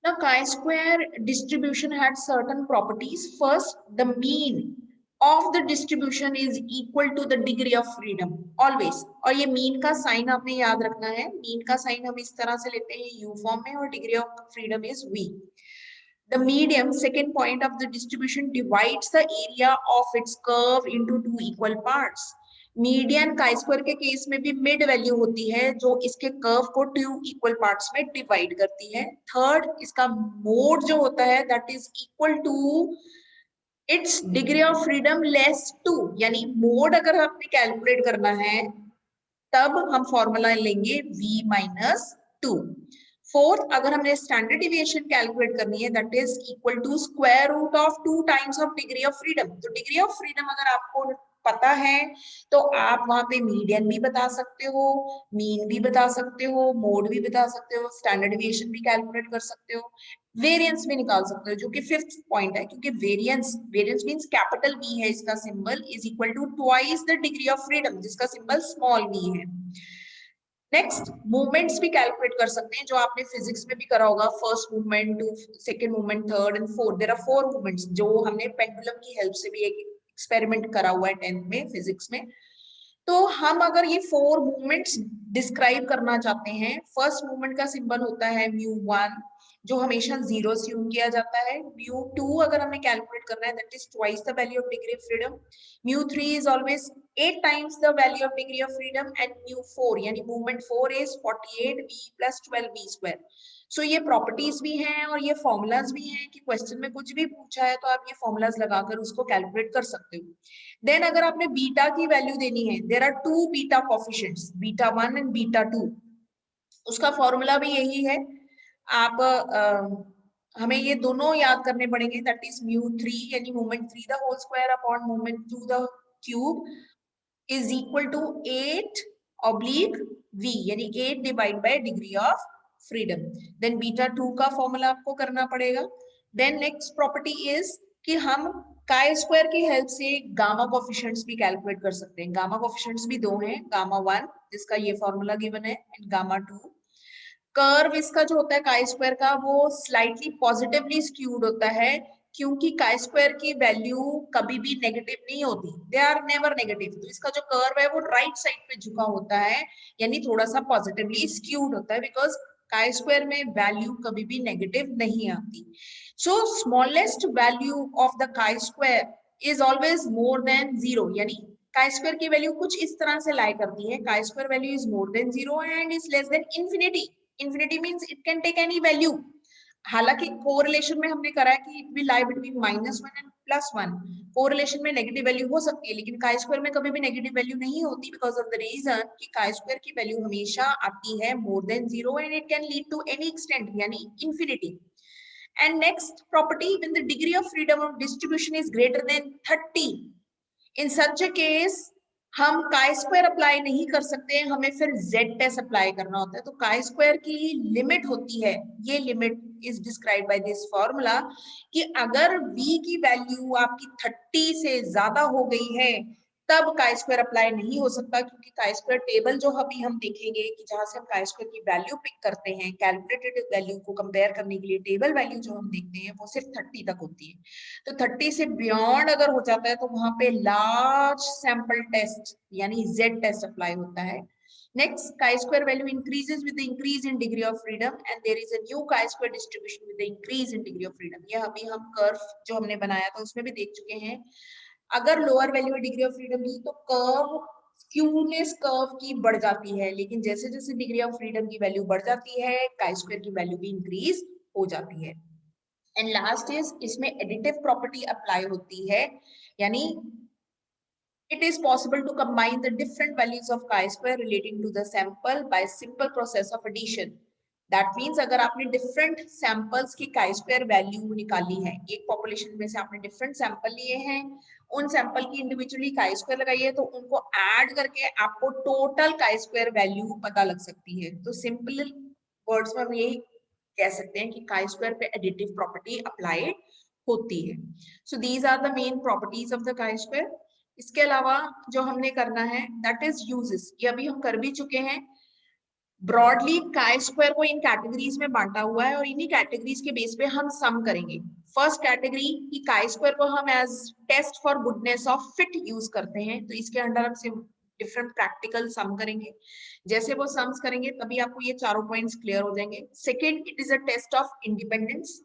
The chi-square distribution had certain properties. First, the mean of the distribution is equal to the degree of freedom always. और ये mean का sign आपने याद रखना है. mean का साइन हम इस तरह से लेते हैं u फॉर्म में, और degree of freedom is v. The medium, second point of the distribution, divides the area of its curve into two equal parts. Median का स्क्वायर के केस में भी मिड वैल्यू होती है जो इसके कर्व को टू इक्वल पार्ट्स में डिवाइड करती है. थर्ड, इसका मोड जो होता है that is equal to its degree of freedom less two, यानी मोड अगर आपने कैलकुलेट करना है तब हम फॉर्मूला लेंगे v माइनस टू. फोर्थ, अगर हमने स्टैंडर्ड डिविएशन कैलकुलेट करनी है that is equal to square root of 2 times of degree of freedom. तो डिग्री ऑफ फ्रीडम अगर आपको पता है तो आप वहां पे मीडियन भी बता सकते हो, मीन भी बता सकते हो, मोड भी बता सकते हो, स्टैंडर्ड डिविएशन भी कैलकुलेट कर सकते हो, वेरिएंस भी निकाल सकते हो, जो कि फिफ्थ पॉइंट है. क्योंकि वेरिएंस मींस कैपिटल V है इसका symbol, is equal to twice the degree of freedom जिसका सिंबल स्मॉल v है. नेक्स्ट, मूवमेंट्स भी कैलकुलेट कर सकते हैं जो आपने फिजिक्स में भी करा होगा. First movement, second movement, third and fourth. There are 4 movements जो हमने पेंडुलम की हेल्प से भी एक एक्सपेरिमेंट करा हुआ है 10th में फिजिक्स में. तो हम अगर ये 4 मूवमेंट्स डिस्क्राइब करना चाहते हैं, फर्स्ट मूवमेंट का सिंबल होता है μ1 जो हमेशा 0 assume किया जाता है. μ2 अगर हमें कैलकुलेट करना है that is twice the value of degree of freedom. μ3 is always 8 times the value of degree of freedom, and μ4 यानी movement 4 is 48v plus 12v square. सो ये प्रॉपर्टीज भी हैं और ये फॉर्मूलाज भी हैं कि क्वेश्चन में कुछ भी पूछा है तो आप ये फॉर्मूलाज लगाकर उसको कैलकुलेट कर सकते हो. देन अगर आपने बीटा की वैल्यू देनी है, there are 2 beta coefficients, beta 1 and beta 2. उसका फॉर्मूला भी यही है. आप हमें ये दोनों याद करने पड़ेंगे दैट इज μ3 यानी movement 3 the whole square upon movement 2 the cube is equal to 8 oblique v यानी 8 divide by degree of freedom. Then beta 2 का फॉर्मूला आपको करना पड़ेगा. देन नेक्स्ट प्रॉपर्टी इज कि हम काय स्क्वायर की हेल्प से गामा कोफिशिएंट्स भी कैलकुलेट कर सकते हैं. गामा कोफिशिएंट्स भी दो हैं, गामा 1 जिसका ये फॉर्मूला गिवन है एंड गामा 2. कर्व इसका जो होता है काय स्क्वायर का वो स्लाइटली पॉजिटिवली स्क्यूड होता है क्योंकि काय स्क्वायर की वैल्यू कभी भी नेगेटिव नहीं होती, दे आर नेवर नेगेटिव. तो इसका जो कर्व है वो राइट साइड पे झुका होता है यानी थोड़ा सा पॉजिटिवली स्क्यूड होता है बिकॉज काय स्क्वायर में वैल्यू कभी भी नेगेटिव नहीं आती. सो smallest value of the chi square is always more than 0 यानी काय स्क्वायर की वैल्यू कुछ इस तरह से लाई करती है. Chi square value is more than 0 and is less than infinity. Infinity means it can take any value. हालांकि correlation में हमने करा है कि it will lie between -1 and +1. Correlation में नेगेटिव वैल्यू हो सकती है लेकिन काय स्क्वायर में कभी भी नेगेटिव वैल्यू नहीं होती बिकॉज ऑफ द रीजन कि काय स्क्वायर की वैल्यू हमेशा आती है more than 0 and it can lead to any extent यानी infinity. And next property, when the degree of freedom of distribution is greater than 30, in such a case हम chi square apply नहीं कर सकते, हमें फिर जेड टेस्ट अप्लाई करना होता है. तो काय स्क्वायर की लिमिट होती है, ये limit is describe by this formula कि अगर v की वैल्यू आपकी 30 से ज्यादा हो गई है तब काय स्क्वायर अप्लाई नहीं हो सकता. क्योंकि काय स्क्वायर टेबल जो अभी हम देखेंगे कि जहां से हम काय स्क्वायर की वैल्यू पिक करते हैं कैलकुलेटेड वैल्यू को कंपेयर करने के लिए, टेबल वैल्यू जो हम देखते हैं वो सिर्फ 30 तक होती है. तो 30 से बियॉन्ड अगर हो जाता है तो वहां पे लार्ज सैंपल टेस्ट यानी जेड टेस्ट अप्लाई होता है. Next, chi-square value increases with the increase in degree of freedom and there is a new chi-square distribution with the increase in degree of freedom. यह अभी हम curve जो हमने बनाया था उसमें भी देख चुके हैं. अगर लोअर वैल्यू है डिग्री ऑफ फ्रीडम की तो कर्व स्क्यूनेस कर्व की बढ़ जाती है, लेकिन जैसे जैसे डिग्री ऑफ फ्रीडम की वैल्यू बढ़ जाती है chi-square की वैल्यू भी इंक्रीज हो जाती है. एंड लास्ट इज इसमें एडिटिव प्रॉपर्टी अप्लाई होती है यानी it is possible to combine the different values of chi-square relating to the sample by simple process of addition. That means अगर आपने different samples की chi-square value निकाली है, एक population में से आपने different sample लिए हैं, उन sample की individually chi-square लगाई है तो उनको add करके आपको total chi-square value पता लग सकती है. तो simple words में हम यही कह सकते हैं कि chi-square पे additive property apply होती है. So these are the main properties of the chi-square. इसके अलावा जो हमने करना है दैट इज यूजेस, ये अभी हम कर भी चुके हैं. ब्रॉडली काई स्क्वायर को इन कैटेगरीज में बांटा हुआ है और इन्हीं कैटेगरीज के बेस पे हम सम करेंगे। फर्स्ट कैटेगरी की काई स्क्वायर को हम as test for goodness of fit use करते हैं, तो इसके अंडर हम डिफरेंट प्रैक्टिकल सम करेंगे। जैसे वो सम्स करेंगे तभी आपको ये चारों पॉइंट्स क्लियर हो जाएंगे। Second, it is a test of independence.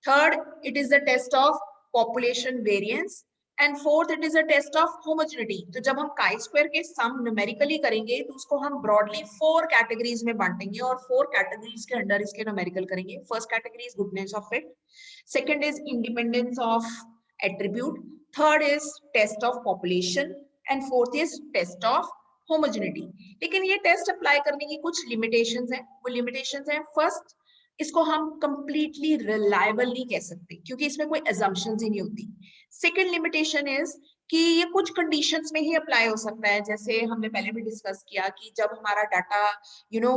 Third, it is the test of population variance. And fourth, it is a test of homogeneity. तो जब हम काई स्क्वायर के सम न्यूमेरिकली करेंगे तो उसको हम ब्रॉडली 4 कैटेगरीज में बांटेंगे और 4 कैटेगरीज के अंडर इसके न्यूमेरिकल करेंगे। First category is goodness of fit, second is independence of attribute, third is test of population and fourth is test of homogeneity. लेकिन ये टेस्ट अप्लाई करने की कुछ लिमिटेशंस हैं। वो लिमिटेशंस हैं, फर्स्ट, इसको हम कंप्लीटली रिलायबल नहीं कह सकते क्योंकि इसमें कोई assumptions ही नहीं होती। सेकेंड लिमिटेशन इज कि ये कुछ कंडीशंस में ही अप्लाई हो सकता है, जैसे हमने पहले भी डिस्कस किया कि जब हमारा डाटा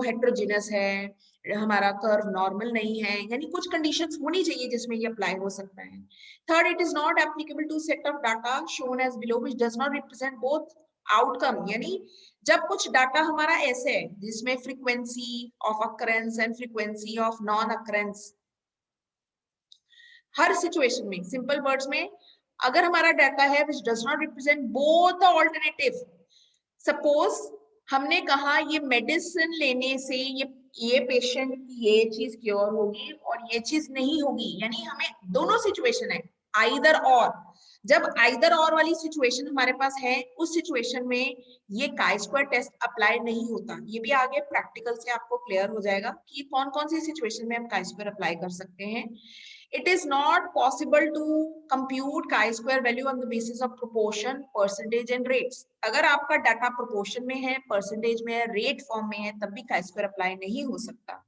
हेट्रोजीनस है, हमारा कर्व नॉर्मल नहीं है, यानी कुछ कंडीशंस होनी चाहिए जिसमें ये अप्लाई हो सकता है। Third, it is not applicable to set of data shown as below which does not represent both outcome, यानी जब कुछ डाटा हमारा ऐसे है जिसमें frequency of occurrence and frequency of non occurrence, हर सिचुएशन में, सिंपल वर्ड्स में, अगर हमारा डाटा है which does not represent both the alternative, suppose हमने कहा ये मेडिसिन लेने से ये पेशेंट की ये चीज क्योर होगी और ये चीज नहीं होगी, यानी हमें दोनों सिचुएशन है, आइदर और। जब आइदर और वाली सिचुएशन हमारे पास है, उस सिचुएशन में ये काई स्क्वायर टेस्ट अप्लाई नहीं होता। ये भी आगे प्रैक्टिकल से आपको क्लियर हो जाएगा कि कौन कौन सी सिचुएशन में हम काई स्क्वायर अप्लाई कर सकते हैं। It is not possible to compute chi-square value on the basis of proportion, percentage and rates. अगर आपका डाटा proportion में है, percentage में है, rate form में है, तब भी chi-square apply नहीं हो सकता.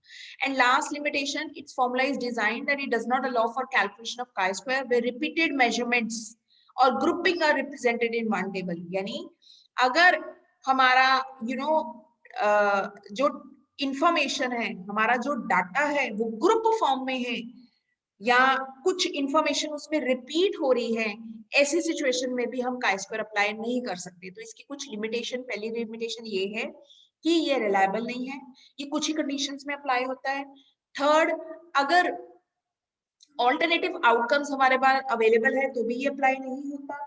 And last limitation, its formula is designed that it does not allow for calculation of chi-square where repeated measurements or grouping are represented in one table. यानी अगर हमारा जो इंफॉर्मेशन है, हमारा जो डाटा है वो ग्रुप फॉर्म में है या कुछ इंफॉर्मेशन उसमें रिपीट हो रही है, ऐसी सिचुएशन में भी हम काई स्क्वायर अप्लाई नहीं कर सकते। तो इसकी कुछ लिमिटेशन, पहली लिमिटेशन ये है कि ये रिलायबल नहीं है, ये कुछ ही कंडीशंस में अप्लाई होता है। थर्ड, अगर ऑल्टरनेटिव आउटकम्स हमारे पास अवेलेबल है तो भी ये अप्लाई नहीं होता।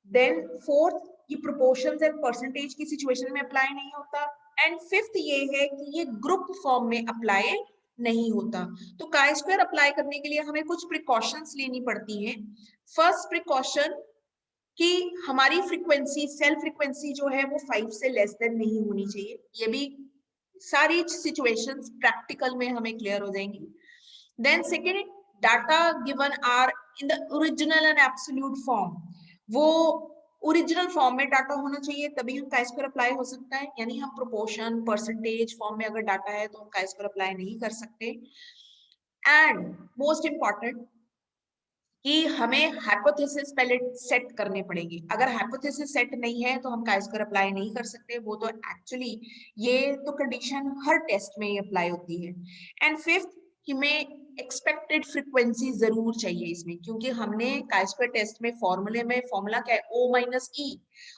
देन फोर्थ, ये प्रोपोर्शंस एंड परसेंटेज की सिचुएशन में अप्लाई नहीं होता। एंड फिफ्थ ये है कि ये ग्रुप फॉर्म में अप्लाई नहीं होता। तो काई स्क्वायर अप्लाई करने के लिए हमें कुछ प्रिकॉशंस लेनी पड़ती हैं। फर्स्ट प्रिकॉशन कि हमारी फ्रीक्वेंसी, सेल फ्रीक्वेंसी जो है वो 5 से लेस देन नहीं होनी चाहिए। ये भी सारी सिचुएशंस प्रैक्टिकल में हमें क्लियर हो जाएंगी। Then second, data given are in the original and absolute form, वो ओरिजिनल फॉर्म में डाटा होना चाहिए तभी हम काई स्क्वायर अप्लाई हो सकता है, यानी हम प्रोपोर्शन, परसेंटेज फॉर्म में अगर डाटा है तो हम काई स्क्वायर अप्लाई नहीं कर सकते। एंड मोस्ट इंपॉर्टेंट कि हमें हाइपोथेसिस पहले सेट करने पड़ेंगे। अगर हाइपोथेसिस सेट नहीं है तो हम काई स्क्वायर अप्लाई नहीं कर सकते। वो तो एक्चुअली ये तो कंडीशन हर टेस्ट में ही अप्लाई होती है। एंड फिफ्थ, कि हमें एक्सपेक्टेड फ्रीक्वेंसी जरूर चाहिए इसमें, क्योंकि हमने काई स्क्वायर टेस्ट में फॉर्मूले में फॉर्मूला क्या है, O minus E.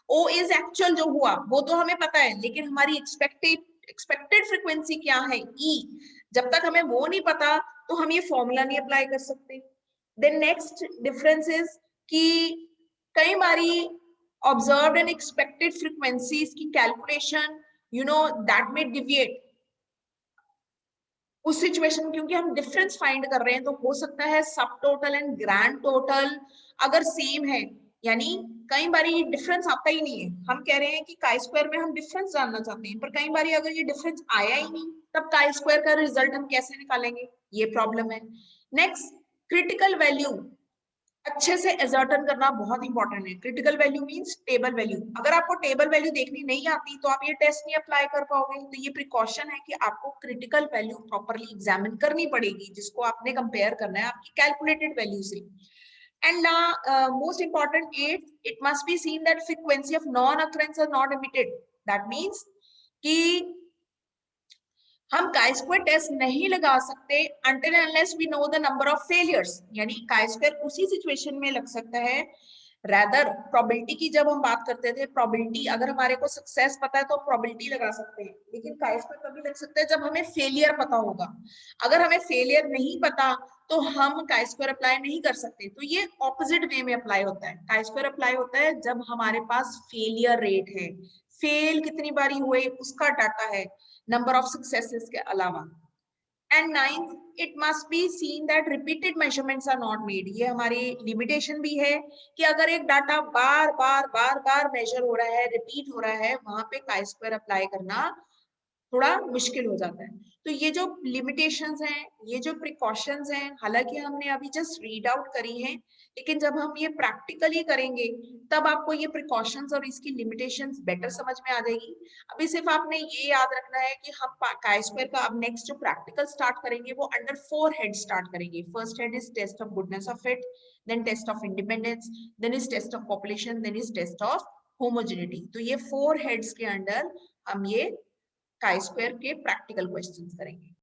O is actual जो हुआ वो तो हमें पता है, लेकिन हमारी एक्सपेक्टेड फ्रीक्वेंसी क्या है, E। जब तक हमें वो नहीं पता तो हम ये फॉर्मूला नहीं अप्लाई कर सकते। Then next difference is कि कई बारी observed and expected frequencies की calculation that may deviate उस सिचुएशन में, क्योंकि हम डिफरेंस फाइंड कर रहे हैं तो हो सकता है सब टोटल एंड ग्रैंड टोटल अगर सेम है, यानी कई बारी डिफरेंस आता ही नहीं है। हम कह रहे हैं कि काई स्क्वायर में हम डिफरेंस जानना चाहते हैं, पर कई बारी अगर ये डिफरेंस आया ही नहीं तब काई स्क्वायर का रिजल्ट हम कैसे निकालेंगे, ये प्रॉब्लम है। नेक्स्ट, क्रिटिकल वैल्यू अच्छे से एजर्टन करना बहुत इंपॉर्टेंट है। Critical value means table value. अगर आपको टेबल वैल्यू देखनी नहीं आती तो आप ये टेस्ट नहीं अप्लाई कर पाओगे। तो ये प्रिकॉशन है कि आपको क्रिटिकल वैल्यू प्रॉपर्ली एग्जामिन करनी पड़ेगी, जिसको आपने कंपेयर करना है आपकी कैलकुलेटेड वैल्यू से। And most important, it must be seen that frequency of non-occurrence are not omitted. That means कि हम काई स्क्वायर टेस्ट नहीं लगा सकते until and unless we know the number of failures, यानी काई स्क्वायर उसी situation में लग सकता है रैदर प्रोबेबिलिटी की जब हम बात करते थे, प्रोबेबिलिटी अगर हमारे को सक्सेस पता है तो हम प्रोबेबिलिटी लगा सकते हैं, लेकिन chi-square तभी लग सकता है जब हमें फेलियर पता होगा। अगर हमें फेलियर नहीं पता तो हम chi-square अप्लाई नहीं कर सकते। तो ये ऑपोजिट वे में अप्लाई होता है। chi-square अप्लाई होता है जब हमारे पास फेलियर रेट है, फेल कितनी बारी हुए उसका डाटा है, नंबर ऑफ सक्सेसेस के अलावा। And ninth, it must be seen that repeated measurements are not made. ये हमारी लिमिटेशन भी है कि अगर एक डाटा बार बार मेजर हो रहा है, रिपीट हो रहा है, वहां पे chi-square अप्लाई करना थोड़ा मुश्किल हो जाता है। तो ये जो लिमिटेशंस हैं, ये जो प्रिकॉशंस हैं, हालांकि हमने अभी जस्ट रीड आउट करी हैं, लेकिन जब हम ये प्रैक्टिकली करेंगे तब आपको ये प्रिकॉशंस और इसकी लिमिटेशंस बेटर समझ में आ जाएगी। अभी सिर्फ आपने ये याद रखना है कि हम chi-square का अब नेक्स्ट जो प्रैक्टिकल स्टार्ट करेंगे वो अंडर 4 हेड स्टार्ट करेंगे। First head is test of goodness of fit, then test of independence, then is test of population, then is test of homogeneity. तो ये 4 हेड्स के अंडर हम ये chi-square के प्रैक्टिकल क्वेश्चंस करेंगे।